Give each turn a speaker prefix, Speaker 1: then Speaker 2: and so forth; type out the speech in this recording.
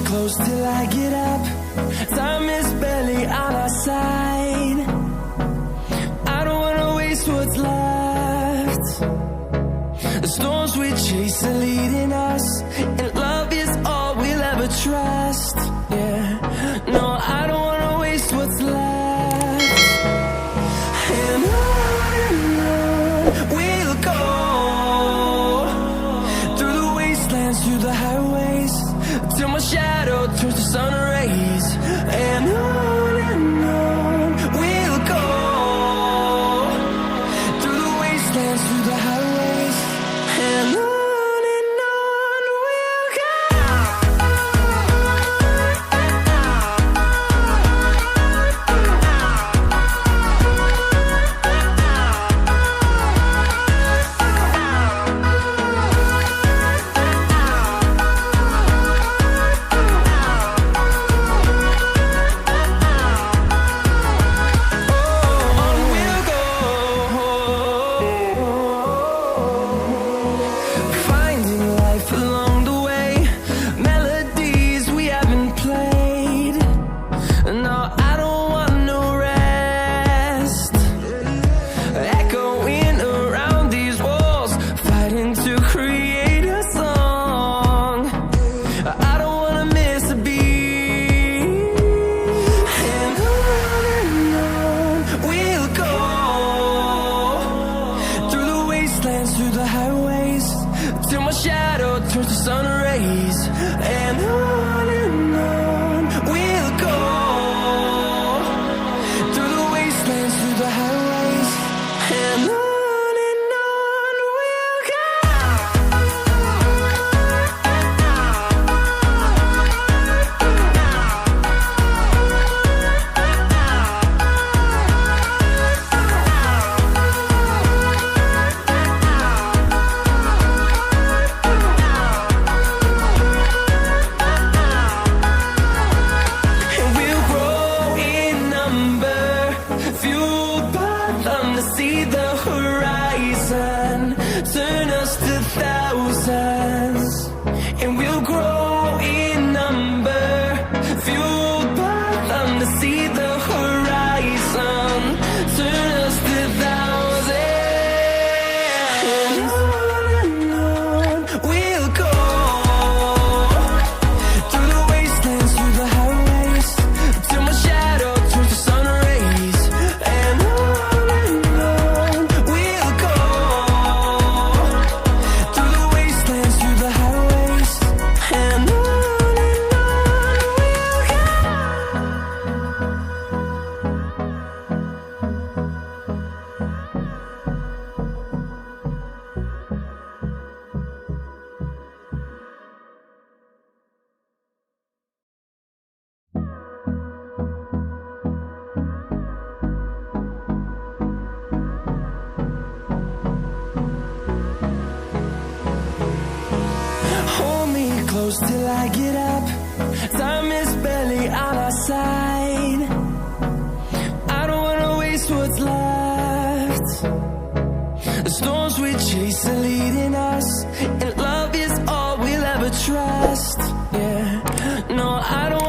Speaker 1: Close till I get up. Time is barely on our side. I don't wanna waste what's left. The storms we chase are leading us, and love is all we'll ever trust. Yeah, no, I don't wanna waste what's left. And on we'll go, through the wastelands, through the highways, till my shadow turns to sun rays. And on we'll go, through the wastelands, through the highways. And on we'll go. Through the highways, till my shadow turns to sun rays. And on we'll go, through the wastelands, through the highways. And on we'll go. See the horizon, turn us to thousands, and we'll grow in number, fueled by them to see the horizon, turn us to thousands. And on we'll go, through the wastelands, through the highways, till my shadow turns to sun rays. And close till I get up. Time is barely on our side. I don't wanna waste what's left. The storms we chase are leading us, and love is all we'll ever trust. Yeah, no, I don't